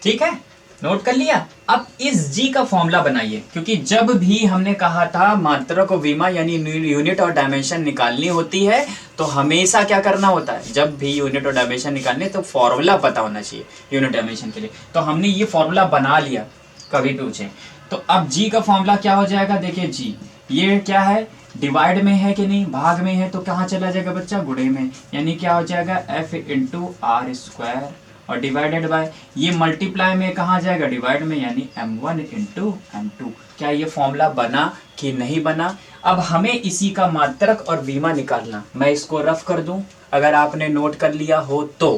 ठीक है, नोट कर लिया। अब इस जी का फॉर्मूला बनाइए, क्योंकि जब भी हमने कहा था मात्रक और विमा यानी यूनिट और डायमेंशन निकालनी होती है तो हमेशा क्या करना होता है, जब भी यूनिट और डायमेंशन निकालने तो फॉर्मूला पता होना चाहिए यूनिट डायमेंशन के लिए। तो हमने ये फॉर्मूला बना लिया, कभी पूछे तो। अब जी का फॉर्मूला क्या हो जाएगा, देखिए जी ये क्या है, डिवाइड में है कि नहीं, भाग में है, तो कहाँ चला जाएगा बच्चा, गुणे में, यानी क्या हो जाएगा एफ इंटू आर स्क्वायर, और डिवाइडेड बाय ये मल्टीप्लाई में कहाँ जाएगा, डिवाइड में, यानी m1 इंटू m2। क्या ये फॉर्मूला बना कि नहीं बना। अब हमें इसी का मात्रक और बीमा निकालना, मैं इसको रफ कर दूं अगर आपने नोट कर लिया हो तो।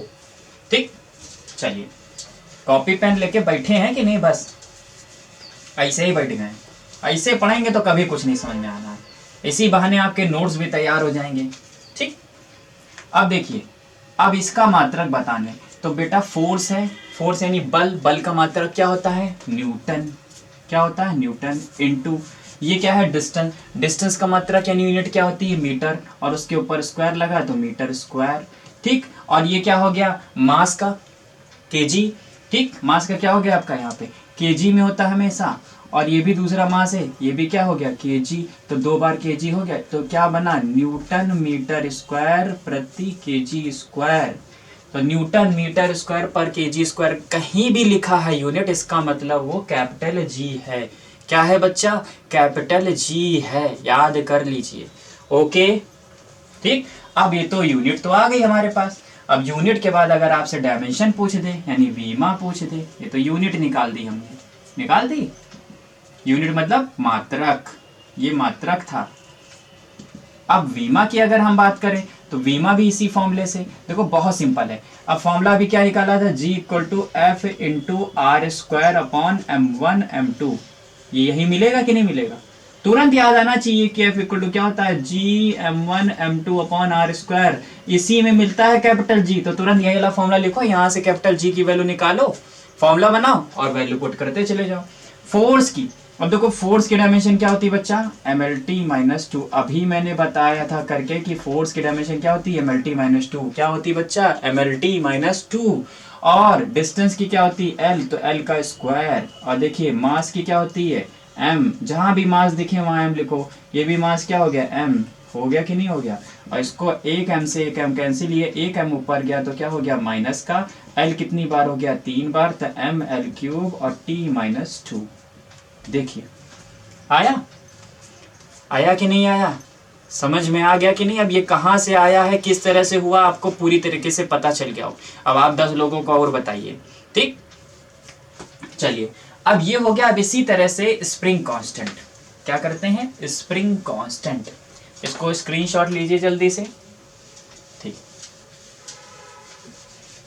ठीक, चलिए कॉपी पेन लेके बैठे हैं कि नहीं, बस ऐसे ही बैठ गए, ऐसे पढ़ेंगे तो कभी कुछ नहीं समझ में आना है, इसी बहाने आपके नोट्स भी तैयार हो जाएंगे। ठीक, अब देखिए, अब इसका मात्रक बताने तो बेटा फोर्स है, फोर्स यानी बल, बल का मात्रक क्या होता है, न्यूटन, क्या होता है, न्यूटन, इनटू ये क्या है, डिस्टेंस, डिस्टेंस का मात्रक यानी यूनिट क्या होती है, मीटर, और उसके ऊपर स्क्वायर लगा तो मीटर स्क्वायर। ठीक, और ये क्या हो गया, मास का, केजी। ठीक, मास का क्या हो गया आपका, यहाँ पे केजी में होता है हमेशा, और ये भी दूसरा मास है, ये भी क्या हो गया, केजी, तो 2 बार केजी हो गया, तो क्या बना, न्यूटन मीटर स्क्वायर प्रति केजी स्क्वायर। तो न्यूटन मीटर स्क्वायर पर केजी स्क्वायर कहीं भी लिखा है यूनिट, इसका मतलब वो कैपिटल जी है। क्या है बच्चा, कैपिटल जी है, याद कर लीजिए। ओके, ठीक, अब ये तो यूनिट तो आ गई हमारे पास। अब यूनिट के बाद अगर आपसे डायमेंशन पूछ दे यानी वीमा पूछ दे, ये तो यूनिट निकाल दी हमने, निकाल दी, यूनिट मतलब मात्रक, ये मात्रक था। अब वीमा की अगर हम बात करें तो वीमा भी इसी फॉर्मूले से, देखो बहुत सिंपल है। अब फॉर्मूला भी क्या निकाला था, G equal to F into R square upon m1 m2, ये यही मिलेगा कि नहीं मिलेगा, तुरंत याद आना चाहिए कि एफ इक्वल टू क्या होता है, जी m1 m2 upon are square, इसी में मिलता है कैपिटल जी। तो तुरंत यही वाला फॉर्मूला लिखो, यहाँ से कैपिटल जी की वैल्यू निकालो, फॉर्मूला बनाओ और वैल्यू पुट करते चले जाओ। फोर्स की, अब देखो फोर्स की डायमेंशन क्या होती है बच्चा, mlt-2, अभी मैंने बताया था करके कि फोर्स की डायमेंशन क्या होती है, mlt-2, क्या होती है बच्चा, mlt-2। और डिस्टेंस की क्या होती है, l, तो l का स्क्वायर, और देखिए मास की क्या होती है, m, जहां भी मास दिखे वहां m लिखो, ये भी मास क्या हो गया, m, हो गया कि नहीं हो गया, और इसको एक m से एक m कैंसिल, ये एक m ऊपर गया तो क्या हो गया माइनस का, l कितनी बार हो गया, 3 बार, तो ml³ और t-2। देखिए आया, आया कि नहीं आया, समझ में आ गया कि नहीं। अब ये कहाँ से आया है, किस तरह से हुआ, आपको पूरी तरीके से पता चल गया हो। अब आप 10 लोगों को और बताइए। ठीक, चलिए अब ये हो गया। अब इसी तरह से स्प्रिंग कांस्टेंट, क्या करते हैं, स्प्रिंग कांस्टेंट, इसको स्क्रीनशॉट लीजिए जल्दी से। ठीक,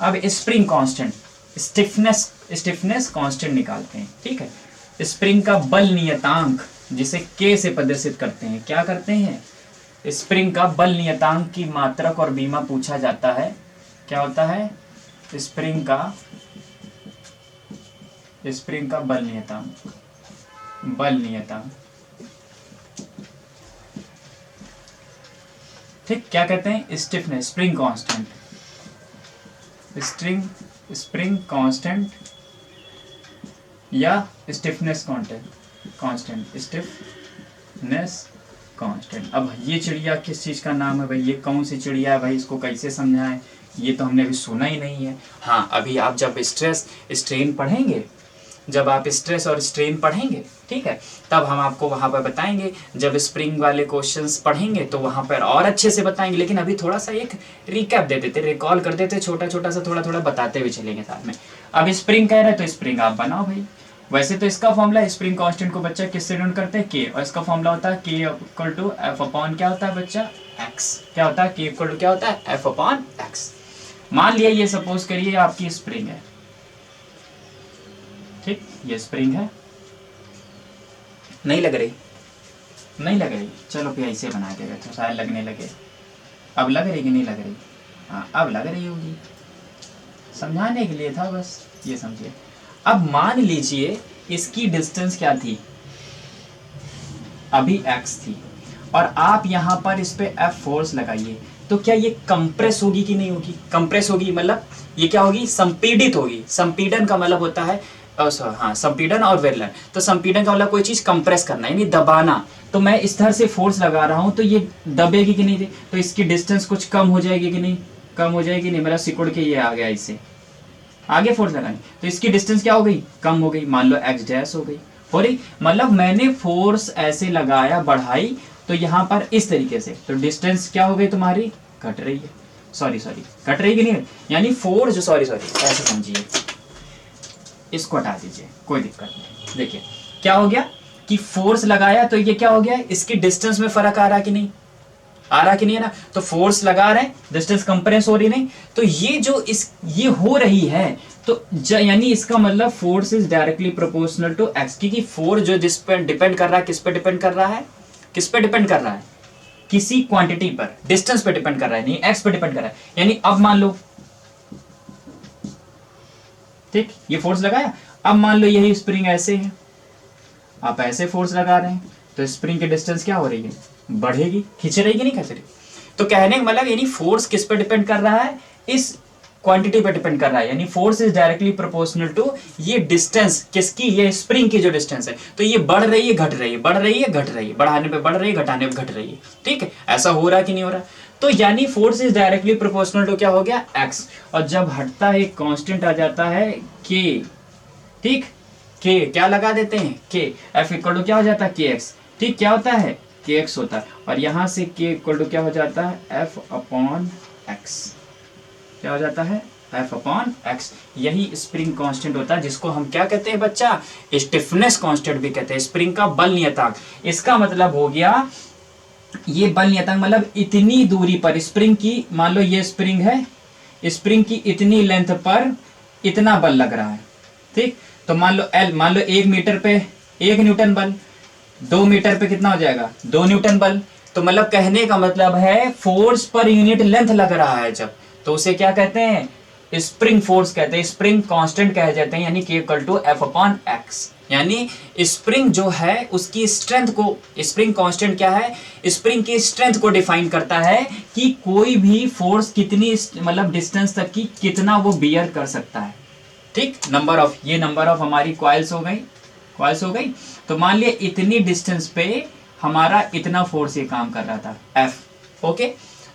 अब स्प्रिंग कांस्टेंट, स्टिफनेस कांस्टेंट निकालते हैं। ठीक है, स्प्रिंग का बल नियतांक जिसे K से प्रदर्शित करते हैं, क्या करते हैं, स्प्रिंग का बल नियतांक की मात्रक और बीमा पूछा जाता है। क्या होता है, स्प्रिंग का बल नियतांक, बल नियतांक। ठीक, क्या कहते हैं, stiffness, spring constant, spring constant या स्टिफनेस कांस्टेंट, स्टिफनेस कांस्टेंट। अब ये चिड़िया किस चीज़ का नाम है भाई, ये कौन सी चिड़िया है भाई, इसको कैसे समझाएं, ये तो हमने अभी सुना ही नहीं है। हाँ, अभी आप जब स्ट्रेस स्ट्रेन पढ़ेंगे, जब आप स्ट्रेस और स्ट्रेन पढ़ेंगे, ठीक है, तब हम आपको वहाँ पर बताएंगे। जब स्प्रिंग वाले क्वेश्चंस पढ़ेंगे तो वहाँ पर और अच्छे से बताएंगे। लेकिन अभी थोड़ा सा एक रिकैप दे देते, रिकॉल कर देते, छोटा छोटा सा, थोड़ा थोड़ा बताते हुए चलेंगे साथ में। अब स्प्रिंग कह रहे हैं तो स्प्रिंग आप बनाओ भाई। वैसे तो इसका फॉर्मूला स्प्रिंग कांस्टेंट को बच्चा किससे डिनोट करते हैं, के, और इसका फॉर्मूला होता है के इक्वल टू एफ अपॉन क्या होता है बच्चा, एक्स। क्या होता है, के इक्वल टू क्या होता है, एफ अपॉन एक्स। मान लिया ये सपोज करिए आपकी स्प्रिंग है, ठीक, ये स्प्रिंग है, नहीं लग रही, नहीं लग रही, चलो फिर ऐसे बना देगा तो शायद लगने लगे। अब लग रही कि नहीं लग रही, हाँ अब लग रही होगी, समझाने के लिए था बस, ये समझिए। अब मान लीजिए इसकी डिस्टेंस क्या थी, अभी x थी, और आप यहाँ पर इस पे F फोर्स लगाइए। तो क्या ये कंप्रेस होगी कि नहीं होगी? कंप्रेस होगी मतलब ये क्या होगी? संपीड़ित होगी। संपीड़न का मतलब होता है हाँ, संपीड़न और वेलन। तो संपीड़न का मतलब कोई चीज कंप्रेस करना यानी दबाना। तो मैं इस तरह से फोर्स लगा रहा हूं तो ये दबेगी कि नहीं? तो इसकी डिस्टेंस कुछ कम हो जाएगी कि नहीं? कम हो जाएगी नहीं, मेरा सिकुड़ के ये आ गया, इससे आगे फोर्स लगानी तो इसकी डिस्टेंस क्या हो गई? कम हो गई। मान लो एक्स डैश हो गई, हो रही मतलब मैंने फोर्स ऐसे लगाया, बढ़ाई, तो यहाँ पर इस तरीके से, तो डिस्टेंस क्या हो गई तुम्हारी? घट रही है। सॉरी घट रही कि नहीं? यानी फोर्स, सॉरी ऐसे समझिए, इसको हटा दीजिए, कोई दिक्कत नहीं। देखिए क्या हो गया कि फोर्स लगाया तो ये क्या हो गया? इसकी डिस्टेंस में फर्क आ रहा कि नहीं? आ रहा कि नहीं है ना? तो फोर्स लगा रहे हैं, डिस्टेंस कंप्रेस हो रही नहीं, तो ये जो ये हो रही है, तो यानी इसका मतलब force is directly proportional to x, क्योंकि फोर्स जो जिस पर डिपेंड कर रहा है, किस पे डिपेंड कर रहा है? किस पे डिपेंड कर रहा है? किसी क्वांटिटी पर, डिस्टेंस पे डिपेंड कर रहा है, नहीं एक्स पे डिपेंड कर रहा है। यानी अब मान लो, ठीक, ये फोर्स लगाया, अब मान लो यही स्प्रिंग ऐसे है, आप ऐसे फोर्स लगा रहे हैं, तो स्प्रिंग की डिस्टेंस क्या हो रही है? बढ़ेगी, खींच रहेगी नहीं खींच रही? तो कहने का मतलब यानी फोर्स किस पे डिपेंड कर रहा है? इस क्वांटिटी पे डिपेंड कर रहा है। यानी force is directly proportional to ये डिस्टेंस, किसकी? ये स्प्रिंग की जो डिस्टेंस है। तो ये बढ़ रही है, घट रही है, बढ़ रही है, घट रही है, बढ़ाने पे बढ़ रही है, घटाने पे घट रही है। ठीक है, ऐसा हो रहा है कि नहीं हो रहा? तो यानी force is directly proportional to क्या हो गया? एक्स। और जब हटता है कांस्टेंट आ जाता है के। ठीक, के क्या लगा देते हैं? के। एफ इक्वल टू क्या हो जाता है? के एक्स। ठीक, क्या होता है? के एक्स होता है। और यहां से के इक्वल टू क्या हो जाता है? F upon x. क्या हो जाता है? F upon x. यही स्प्रिंग कांस्टेंट होता है, जिसको हम क्या कहते हैं बच्चा? स्टिफनेस कांस्टेंट भी कहते हैं, स्प्रिंग का बल नियतांक। इसका मतलब हो गया, ये बल नियतांक मतलब इतनी दूरी पर स्प्रिंग की, मान लो ये स्प्रिंग है, स्प्रिंग की इतनी लेंथ पर इतना बल लग रहा है। ठीक, तो मान लो एल, मान लो 1 मीटर पे 1 न्यूटन बल, 2 मीटर पे कितना हो जाएगा? 2 न्यूटन बल। तो मतलब कहने का मतलब है फोर्स पर यूनिट लेंथ लग रहा है जब, तो उसे क्या कहते हैं? स्प्रिंग फोर्स कहते हैं, स्प्रिंग कांस्टेंट कहे जाते हैं, यानी k equal to F upon x. यानी स्प्रिंग जो है उसकी स्ट्रेंथ को, स्प्रिंग कांस्टेंट क्या है? स्प्रिंग की स्ट्रेंथ को डिफाइन करता है कि कोई भी फोर्स कितनी मतलब डिस्टेंस तक की कितना वो बियर कर सकता है। ठीक, नंबर ऑफ, ये नंबर ऑफ हमारी कॉइल्स हो गई, कॉइल्स हो गई। तो मान लिया इतनी डिस्टेंस पे हमारा इतना फोर्स ये काम कर रहा था, एफ। ओके,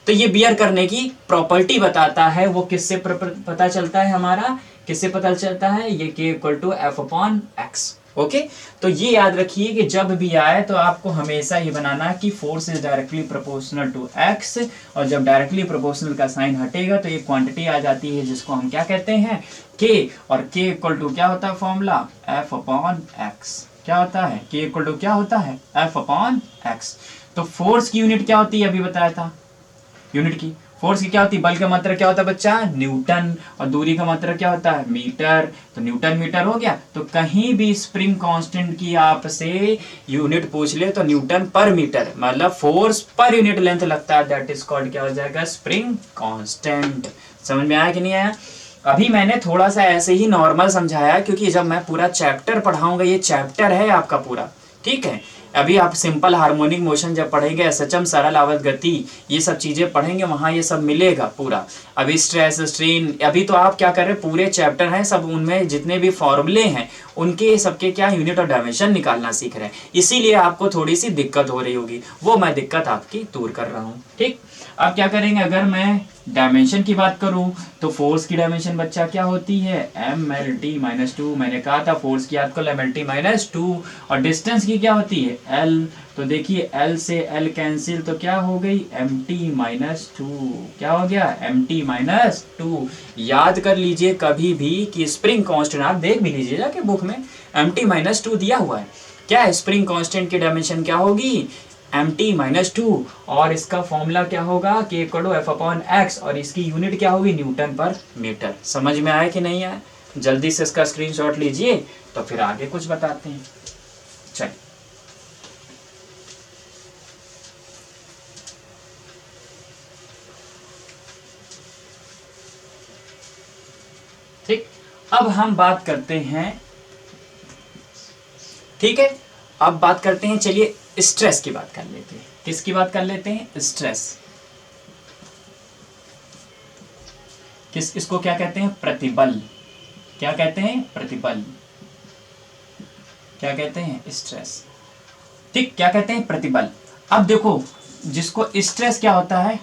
तो ये बियर करने की प्रॉपर्टी बताता है, वो किससे पता चलता है हमारा? किससे पता चलता है? ये k equal to F upon x. Okay, तो ये याद रखिए कि जब भी आए तो आपको हमेशा ये बनाना कि force is directly proportional to x, और जब डायरेक्टली प्रोपोर्शनल का साइन हटेगा तो ये क्वांटिटी आ जाती है, जिसको हम क्या कहते हैं? के। और के इक्वल टू क्या होता है फॉर्मूला? F upon x. क्या होता है? के इक्वल टू क्या होता है? F upon x. तो फोर्स की यूनिट क्या होती है? अभी बताया था यूनिट की। फोर्स की क्या होती है? बल का मात्रा क्या होता है बच्चा? न्यूटन। और दूरी का मात्रा क्या होता है? मीटर। तो न्यूटन मीटर हो गया। तो कहीं भी स्प्रिंग कांस्टेंट की आपसे यूनिट पूछ ले तो न्यूटन पर मीटर, मतलब फोर्स पर यूनिट लेंथ लगता है, दैट इज कॉल्ड क्या हो जाएगा? Spring constant. समझ में आया कि नहीं आया? अभी मैंने थोड़ा सा ऐसे ही नॉर्मल समझाया, क्योंकि जब मैं पूरा चैप्टर पढ़ाऊंगा, ये चैप्टर है आपका पूरा, ठीक है। अभी आप सिंपल हार्मोनिक मोशन जब पढ़ेंगे, सचम, सरल, आवर्त गति, ये सब चीजें पढ़ेंगे, वहां ये सब मिलेगा पूरा। अभी स्ट्रेस स्ट्रेन, अभी तो आप क्या कर रहे हैं, पूरे चैप्टर हैं सब, उनमें जितने भी फॉर्मूले हैं उनके सबके क्या यूनिट और डायमेंशन निकालना सीख रहे हैं, इसीलिए आपको थोड़ी सी दिक्कत हो रही होगी, वो मैं दिक्कत आपकी दूर कर रहा हूँ। ठीक, अब क्या करेंगे? अगर मैं डायमेंशन की बात करूं तो फोर्स की डायमेंशन बच्चा क्या होती है? mlt-2। मैंने कहा था फोर्स की याद को mlt-2। और डिस्टेंस की क्या होती है? l। तो देखिए l से l कैंसिल, तो क्या हो गई? mt-2। क्या हो गया? mt-2। याद कर लीजिए कभी भी कि स्प्रिंग कांस्टेंट, आप देख भी लीजिए जाके बुक में, mt-2 दिया हुआ है। क्या स्प्रिंग कांस्टेंट की डायमेंशन क्या होगी? mt-2। और इसका फॉर्मूला क्या होगा? K equal to F upon x, और इसकी यूनिट क्या होगी? Newton per metre. समझ में आया कि नहीं आया? जल्दी से इसका स्क्रीनशॉट लीजिए, तो फिर आगे कुछ बताते हैं। चलिए, ठीक, अब हम बात करते हैं, ठीक है, अब बात करते हैं, चलिए स्ट्रेस की बात कर लेते हैं। किसकी बात कर लेते हैं? स्ट्रेस। इसको क्या कहते हैं? प्रतिबल। क्या कहते हैं? प्रतिबल। क्या कहते हैं? स्ट्रेस। ठीक, क्या कहते हैं? प्रतिबल। अब देखो, जिसको स्ट्रेस क्या होता है?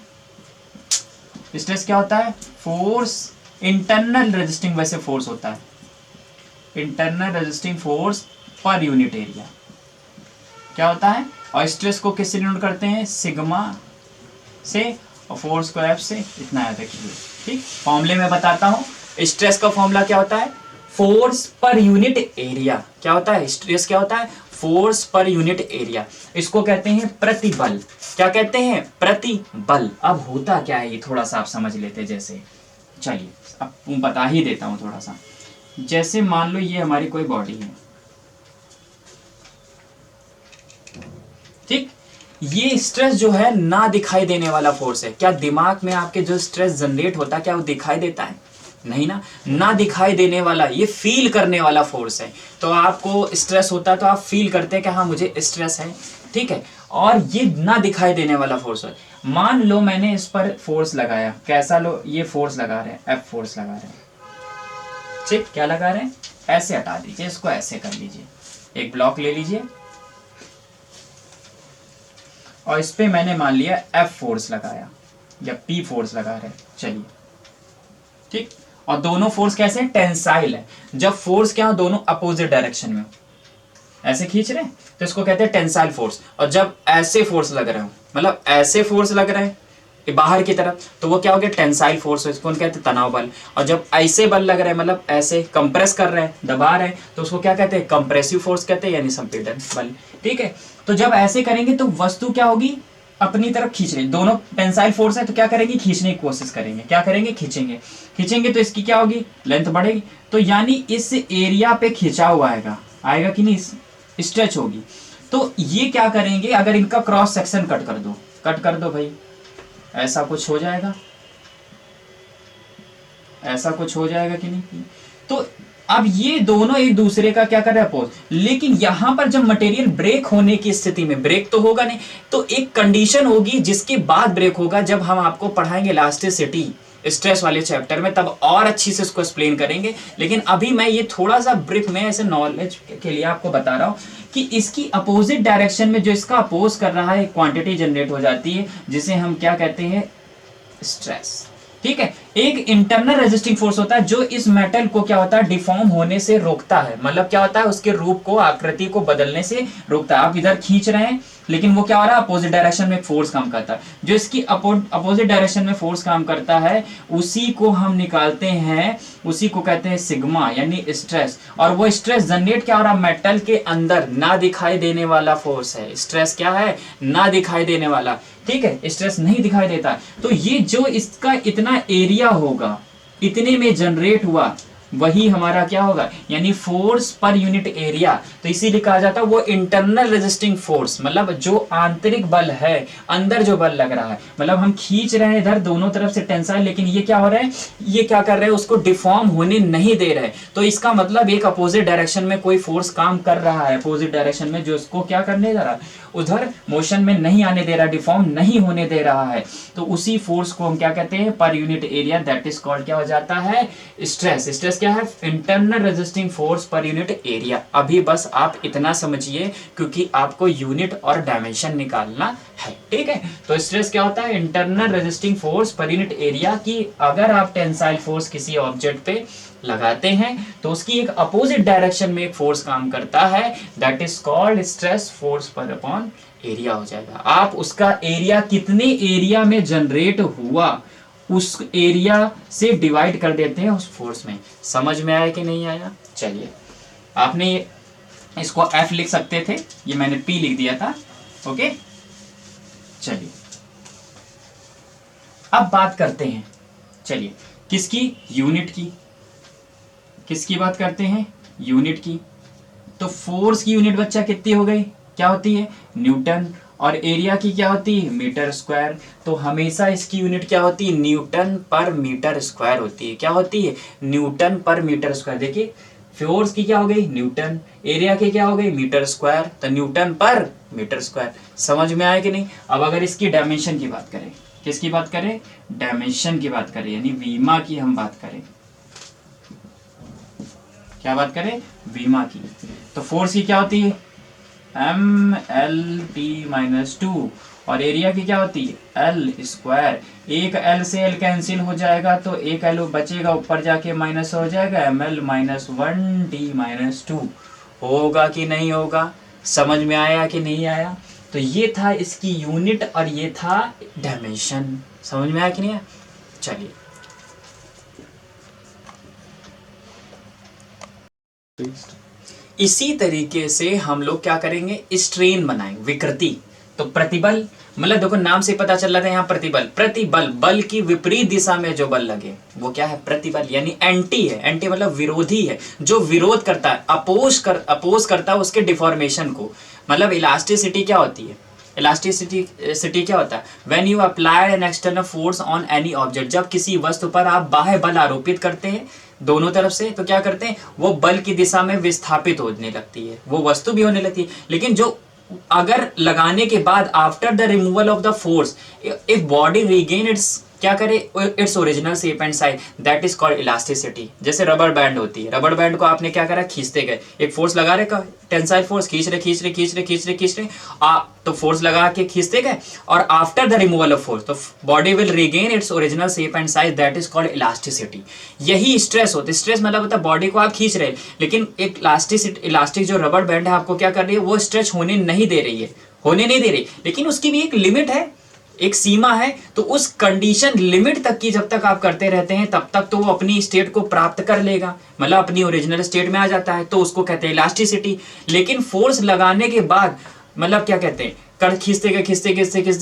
स्ट्रेस क्या होता है? फोर्स, इंटरनल रेजिस्टिंग वैसे फोर्स होता है, internal resisting force per unit area. क्या होता है? और स्ट्रेस को किससे डिनोट करते हैं? सिग्मा से, और फोर्स को एफ से। इतना याद रखिए। ठीक, फॉर्मूले में बताता हूं। स्ट्रेस का फॉर्मूला क्या होता है? Force per unit area. क्या होता है? स्ट्रेस क्या होता है? Force per unit area. इसको कहते हैं प्रतिबल। क्या कहते हैं? प्रतिबल। अब होता क्या है ये थोड़ा सा आप समझ लेते। जैसे चलिए अब बता ही देता हूं थोड़ा सा। जैसे मान लो ये हमारी कोई बॉडी है, ठीक, ये स्ट्रेस जो है ना दिखाई देने वाला फोर्स है। क्या दिमाग में आपके जो स्ट्रेस जनरेट होता है क्या वो दिखाई देता है? नहीं ना, ना दिखाई देने वाला, ये फील करने वाला फोर्स है। तो आपको स्ट्रेस होता है तो आप फील करते हैं कि हाँ मुझे स्ट्रेस है, ठीक है। और ये ना दिखाई देने वाला फोर्स है। मान लो मैंने इस पर फोर्स लगाया, कैसा? लो ये फोर्स लगा रहे हैं, एफ फोर्स लगा रहे हैं, ठीक, क्या लगा रहे हैं? ऐसे हटा दीजिए इसको, ऐसे कर लीजिए। एक ब्लॉक ले लीजिए और इस पे मैंने मान लिया एफ फोर्स लगाया या पी फोर्स लगा रहे हैं, चलिए, ठीक। और दोनों फोर्स कैसे? टेंसाइल है। जब फोर्स क्या हो? दोनों अपोजिट डायरेक्शन में हो, ऐसे खींच रहे हैं तो इसको कहते हैं टेंसाइल फोर्स। और जब ऐसे फोर्स लग रहे हो, मतलब ऐसे फोर्स लग रहे हैं बाहर की तरफ, तो वो क्या हो गया? Tensile force. इसको कहते हैं तनाव बल। और जब ऐसे बल लग रहे हैं, मतलब ऐसे कंप्रेस कर रहे हैं, दबा रहे हैं, तो उसको क्या कहते हैं? कंप्रेसिव फोर्स कहते हैं, यानी संपीड़न बल, ठीक है। तो जब ऐसे करेंगे तो वस्तु क्या होगी? अपनी तरफ खींच रही। दोनों टेंसाइल फोर्स है तो क्या करेंगे? खींचने की कोशिश करेंगे। क्या करेंगे? खींचेंगे। खींचेंगे तो इसकी क्या होगी? लेंथ बढ़ेगी। तो यानी इस एरिया पे खिंचाव आएगा, आएगा कि नहीं? स्ट्रेच होगी। तो ये क्या करेंगे? अगर इनका क्रॉस सेक्शन कट कर दो, कट कर दो भाई, ऐसा कुछ हो जाएगा, ऐसा कुछ हो जाएगा कि नहीं? तो अब ये दोनों एक दूसरे का क्या कर रहे हैं? अपोज। लेकिन यहां पर जब मटेरियल ब्रेक होने की स्थिति में, ब्रेक तो होगा नहीं, तो एक कंडीशन होगी जिसके बाद ब्रेक होगा, जब हम आपको पढ़ाएंगे इलास्टिसिटी स्ट्रेस वाले चैप्टर में, तब और अच्छी से इसको एक्सप्लेन करेंगे। लेकिन अभी मैं ये थोड़ा सा ब्रीफ में ऐसे नॉलेज के लिए आपको बता रहा हूं कि इसकी अपोजिट डायरेक्शन में जो इसका अपोज कर रहा है, क्वांटिटी जनरेट हो जाती है, जिसे हम क्या कहते हैं? स्ट्रेस, ठीक है। एक इंटरनल रेजिस्टिंग फोर्स होता है जो इस मेटल को क्या होता है? डिफॉर्म होने से रोकता है। मतलब क्या होता है? उसके रूप को, आकृति को बदलने से रोकता है। आप इधर खींच रहे हैं लेकिन वो क्या हो रहा है? अपोजिट डायरेक्शन में फोर्स काम करता है। जो इसकी अपोजिट डायरेक्शन में फोर्स काम करता है उसी को हम निकालते हैं, उसी को कहते हैं सिग्मा, यानी स्ट्रेस। और वो स्ट्रेस जनरेट क्या हो रहा है? मेटल के अंदर ना दिखाई देने वाला फोर्स है। स्ट्रेस क्या है? ना दिखाई देने वाला, ठीक है। स्ट्रेस नहीं दिखाई देता। तो ये जो इसका इतना एरिया होगा, इतने में जनरेट हुआ, वही हमारा क्या होगा? यानी फोर्स पर यूनिट एरिया। तो इसीलिए कहा जाता है वो इंटरनल रेजिस्टिंग फोर्स, मतलब जो आंतरिक बल है, अंदर जो बल लग रहा है। मतलब हम खींच रहे हैं इधर दोनों तरफ से टेंसाइल, लेकिन ये क्या हो रहा है? ये क्या कर रहे हैं? उसको डिफॉर्म होने नहीं दे रहे। तो इसका मतलब एक अपोजिट डायरेक्शन में कोई फोर्स काम कर रहा है, अपोजिट डायरेक्शन में, जो उसको क्या करने जा रहा है? उधर मोशन में नहीं आने दे रहा, डिफॉर्म नहीं होने दे रहा है। तो उसी फोर्स को हम क्या कहते हैं? Per unit area, that is called क्या हो जाता है? स्ट्रेस। स्ट्रेस क्या है? Internal resisting force per unit area. अभी बस आप इतना समझिए क्योंकि आपको यूनिट और डायमेंशन निकालना है, ठीक है। तो स्ट्रेस क्या होता है? Internal resisting force per unit area की अगर आप टेंसाइल फोर्स किसी ऑब्जेक्ट पे लगाते हैं तो उसकी एक अपोजिट डायरेक्शन में एक फोर्स काम करता है, that is called stress force पर अपॉन एरिया हो जाएगा। आप उसका एरिया कितने एरिया में जनरेट हुआ उस एरिया से डिवाइड कर देते हैं उस फोर्स में। समझ में आया कि नहीं आया? चलिए, आपने इसको F लिख सकते थे, ये मैंने P लिख दिया था, ओके। चलिए अब बात करते हैं, चलिए, किसकी? यूनिट की। किसकी बात करते हैं? यूनिट की। तो फोर्स की यूनिट बच्चा कितनी हो गई? क्या होती है? न्यूटन। और एरिया की क्या होती है? Metre square. तो हमेशा इसकी यूनिट क्या होती है? न्यूटन पर मीटर स्क्वायर होती है। क्या होती है? Newton per metre square. देखिए, फोर्स की क्या हो गई? न्यूटन। एरिया की क्या हो गई? Metre square. तो न्यूटन पर मीटर स्क्वायर। समझ में आया कि नहीं? अब अगर इसकी डायमेंशन की बात करें, किसकी बात करें, डायमेंशन की बात करें, यानी वीमा की हम बात करें, क्या बात करें, वीमा की। तो फोर्स की क्या होती है, M L T minus two, और एरिया की क्या होती है, एल स्क्वायर। एक एल से एल कैंसिल हो जाएगा तो एक एल बचेगा, ऊपर जाके माइनस हो जाएगा, M L minus one T minus two. होगा कि नहीं होगा, समझ में आया कि नहीं आया। तो ये था इसकी यूनिट और ये था डायमेंशन, समझ में आया कि नहीं आया। चलिए इसी तरीके से हम लोग क्या करेंगे, स्ट्रेन बनाएंगे, विकृति। तो प्रतिबल, मतलब देखो नाम से पता चल रहा था यहाँ प्रतिबल, प्रतिबल बल की विपरीत दिशा में जो बल लगे वो क्या है, प्रतिबल, यानी एंटी है। एंटी मतलब विरोधी है, जो विरोध करता है, अपोज करता है उसके डिफॉर्मेशन को। मतलब इलास्टिसिटी क्या होती है, इलास्टिसिटी क्या होता है, when you apply an external force on any object, जब किसी वस्तु पर आप बाह्य बल आरोपित करते हैं दोनों तरफ से, तो क्या करते हैं, वो बल की दिशा में विस्थापित होने लगती है, वो वस्तु भी होने लगती है। लेकिन जो अगर लगाने के बाद after the removal of the force, if body regain it's, क्या करे, it's original shape and size, that is called elasticity. जैसे रबर बैंड होती है, रबर बैंड को आपने क्या करा, खींचते गए, एक फोर्स लगा रहे, टेंसाइल फोर्स, खींच रहे तो फोर्स लगा के खींचते गए, और after the removal of force तो body will regain its original shape and size, that is called elasticity. यही स्ट्रेस होता है, स्ट्रेस मतलब होता है बॉडी को आप खींच रहे, लेकिन एक इलास्टिक जो रबर बैंड है आपको क्या कर रही है, वो स्ट्रेच होने नहीं दे रही है, लेकिन उसकी भी एक लिमिट है, एक सीमा है। तो उस कंडीशन लिमिट तक की जब तक आप करते रहते हैं तब तक तो वो अपनी स्टेट को प्राप्त कर लेगा, मतलब अपनी ओरिजिनल स्टेट में आ जाता है, तो उसको कहते हैं इलास्टिसिटी। लेकिन फोर्स लगाने के बाद मतलब क्या कहते हैं, कर खींचते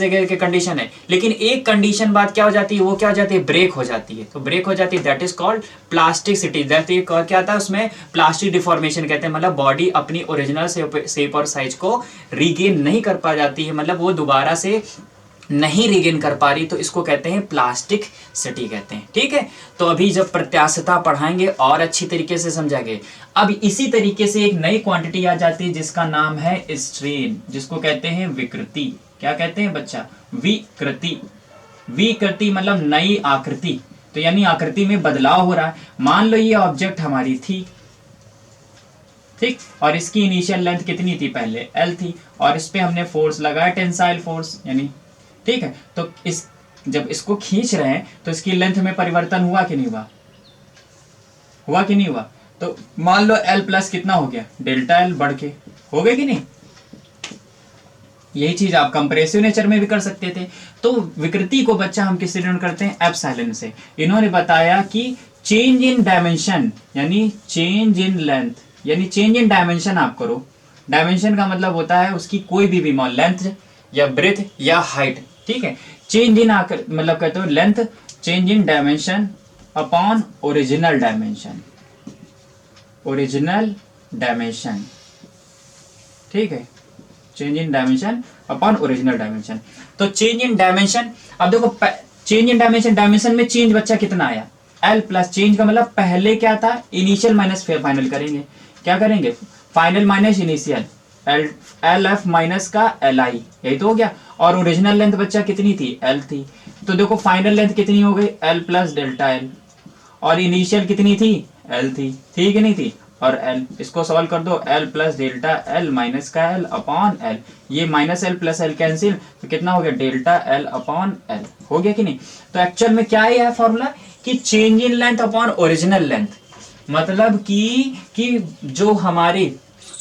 गए के कंडीशन है, लेकिन एक कंडीशन बाद क्या हो जाती है, वो क्या हो जाती है, ब्रेक हो जाती है। तो ब्रेक हो जाती है, that is called plasticity. That क्या था उसमें, प्लास्टिक डिफॉर्मेशन कहते हैं, मतलब बॉडी अपनी ओरिजिनल शेप और साइज को रीगेन नहीं कर पा जाती है, मतलब वो दोबारा से नहीं रिगेन कर पा रही, तो इसको कहते हैं प्लास्टिक सिटी कहते हैं। ठीक है, तो अभी जब प्रत्यास्थता पढ़ाएंगे और अच्छी तरीके से समझाएंगे। अब इसी तरीके से एक नई क्वांटिटी आ जाती है जिसका नाम है स्ट्रेन, जिसको कहते हैं विकृति। क्या कहते हैं बच्चा, विकृति। विकृति मतलब नई आकृति, तो यानी आकृति में बदलाव हो रहा है। मान लो ये ऑब्जेक्ट हमारी थी, ठीक, और इसकी इनिशियल लेंथ कितनी थी, पहले एल थी, और इस पे हमने फोर्स लगाया, टेंसाइल फोर्स यानी, ठीक है। तो इस जब इसको खींच रहे हैं तो इसकी लेंथ में परिवर्तन हुआ कि नहीं हुआ कि नहीं हुआ। तो मान लो एल प्लस कितना हो गया, डेल्टा एल बढ़ के हो गए कि नहीं। यही चीज आप कंप्रेसिव नेचर में भी कर सकते थे। तो विकृति को बच्चा हम किससे डिनोट करते हैं, एप्सिलॉन से। इन्होंने बताया कि चेंज इन डायमेंशन यानी चेंज इन लेंथ, यानी चेंज इन डायमेंशन आप करो। डायमेंशन का मतलब होता है उसकी कोई भी मान, लेंथ या ब्रेथ या हाइट, ठीक है। चेंज इन मतलब कहते हो length, change in dimension upon original dimension, original dimension, ठीक है। Change in dimension upon original dimension. तो चेंज इन डायमेंशन, अब देखो चेंज इन डायमेंशन, डायमेंशन में चेंज बच्चा कितना आया, एल प्लस। चेंज का मतलब पहले क्या था, इनिशियल माइनस फाइनल करेंगे, क्या करेंगे, final minus initial, L F minus का एल आई, यही तो हो गया। और ओरिजिनल लेंथ बच्चा कितनी थी, एल थी। तो देखो फाइनल लेंथ कितनी हो गई, एल प्लस डेल्टा एल, और इनिशियल कितनी थी, एल थी, ठीक है नहीं थी, और एल। इसको सॉल्व कर दो, L plus delta L minus का एल अपॉन एल, ये minus L plus L cancel, तो कितना हो गया, डेल्टा एल अपॉन एल, हो गया कि नहीं। तो एक्चुअल में क्या है फॉर्मूला, कि change in length upon original length, मतलब कि जो हमारी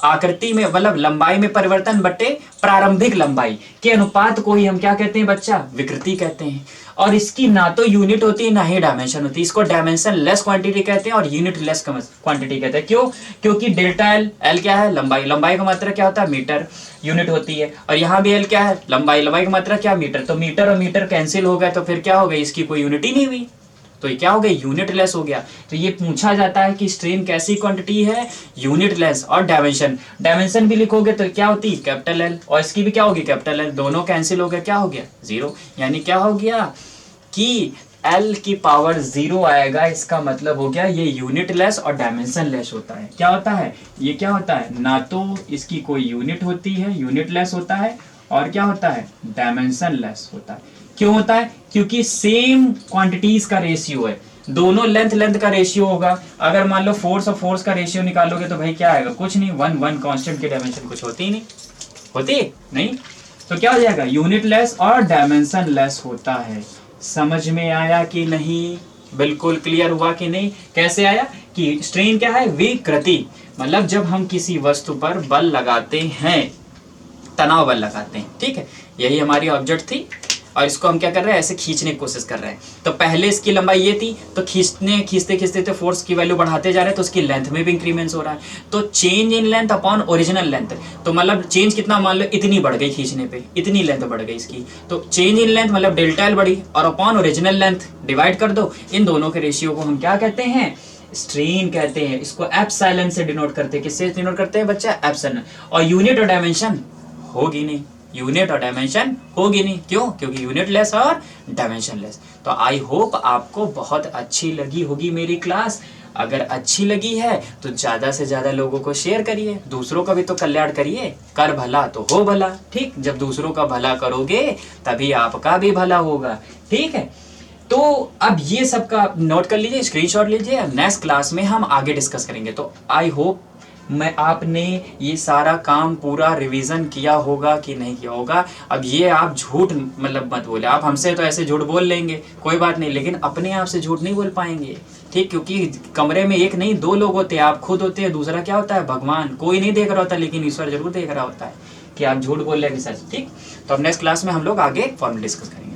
आकृति में मतलब लंबाई में परिवर्तन बटे प्रारंभिक लंबाई के अनुपात को ही हम क्या कहते हैं बच्चा, विकृति कहते हैं। और इसकी ना तो यूनिट होती है ना ही डायमेंशन होती है, इसको डायमेंशन लेस क्वांटिटी कहते हैं और यूनिट लेस क्वांटिटी कहते हैं। क्यों, क्योंकि डेल्टा एल, एल क्या है, लंबाई, लंबाई का मात्रा क्या होता है, मीटर, यूनिट होती है। और यहाँ भी एल क्या है, लंबाई, लंबाई का मात्रा क्या, मीटर। तो मीटर और मीटर कैंसिल हो गए, तो फिर क्या हो गई, इसकी कोई यूनिट ही नहीं हुई, तो ये क्या हो गया, यूनिट लेस हो गया। तो ये पूछा जाता है कि स्ट्रेन कैसी क्वांटिटी है, यूनिट लेस। और डायमेंशन, डायमेंशन भी लिखोगे तो क्या होती है, कैपिटल एल, और इसकी भी क्या होगी, कैपिटल एल, दोनों कैंसिल हो गया, क्या हो गया, जीरो। यानी क्या हो गया कि एल की पावर जीरो आएगा, इसका मतलब हो गया ये यूनिट लेस और डायमेंशन लेस होता है। क्या होता है, ये क्या होता है, ना तो इसकी कोई यूनिट होती है, यूनिट लेस होता है, और क्या होता है, डायमेंशन लेस होता है। क्यों होता है? क्योंकि सेम क्वांटिटीज का रेशियो है, दोनों लेंथ का रेशियो होगा। अगर मान लो फोर्स और फोर्स का रेशियो निकालोगे तो भाई क्या आएगा? कुछ नहीं, 1 1 कांस्टेंट की डायमेंशन कुछ होती ही नहीं, होती नहीं। तो क्या हो जाएगा? यूनिट लेस और डायमेंशन लेस होता है। समझ में आया कि नहीं? बिल्कुल क्लियर हुआ कि नहीं? कैसे आया कि स्ट्रेन क्या है? विकृति, मतलब जब हम किसी वस्तु पर बल लगाते हैं, तनाव बल लगाते हैं, ठीक है, यही हमारी ऑब्जेक्ट थी और इसको हम क्या कर रहे हैं? ऐसे खींचने की कोशिश कर रहे हैं। तो पहले इसकी लंबाई ये थी, तो खींचते तो फोर्स की वैल्यू बढ़ाते जा रहे हैं, तो उसकी लेंथ में भी इंक्रीमेंट हो रहा है। तो change in length upon original length, तो मतलब चेंज कितना? मान लो इतनी बढ़ गई खींचने पे, इतनी लेंथ बढ़ गई इसकी, तो चेंज इन लेंथ मतलब डेल्टा एल बढ़ी, और अपॉन ओरिजिनल लेंथ डिवाइड कर दो। इन दोनों के रेशियो को हम क्या कहते हैं? स्ट्रेन कहते हैं। इसको एप्सिलॉन से डिनोट करते हैं। किससे डिनोट करते हैं बच्चा? एप्सिलॉन। और यूनिट और डायमेंशन होगी नहीं, यूनिट और डायमेंशन होगी नहीं। क्यों? क्योंकि यूनिट लेस और डायमेंशन लेस। तो आई होप आपको बहुत अच्छी लगी होगी मेरी क्लास। अगर अच्छी लगी है तो ज्यादा से ज्यादा लोगों को शेयर करिए, दूसरों का भी तो कल्याण करिए। कर भला तो हो भला, ठीक? जब दूसरों का भला करोगे तभी आपका भी भला होगा, ठीक है? तो अब ये सब का नोट कर लीजिए, स्क्रीनशॉट लीजिए। नेक्स्ट क्लास में हम आगे डिस्कस करेंगे। तो आई होप मैं आपने ये सारा काम पूरा रिवीजन किया होगा कि नहीं किया होगा। अब ये आप झूठ मतलब मत बोले, आप हमसे तो ऐसे झूठ बोल लेंगे कोई बात नहीं, लेकिन अपने आप से झूठ नहीं बोल पाएंगे, ठीक? क्योंकि कमरे में एक नहीं 2 लोग होते हैं, आप खुद होते हैं, दूसरा क्या होता है? भगवान। कोई नहीं देख रहा होता लेकिन ईश्वर जरूर देख रहा होता है कि आप झूठ बोल रहे हैं कि सच, ठीक? तो अब नेक्स्ट क्लास में हम लोग आगे फॉर्मूला डिस्कस करेंगे।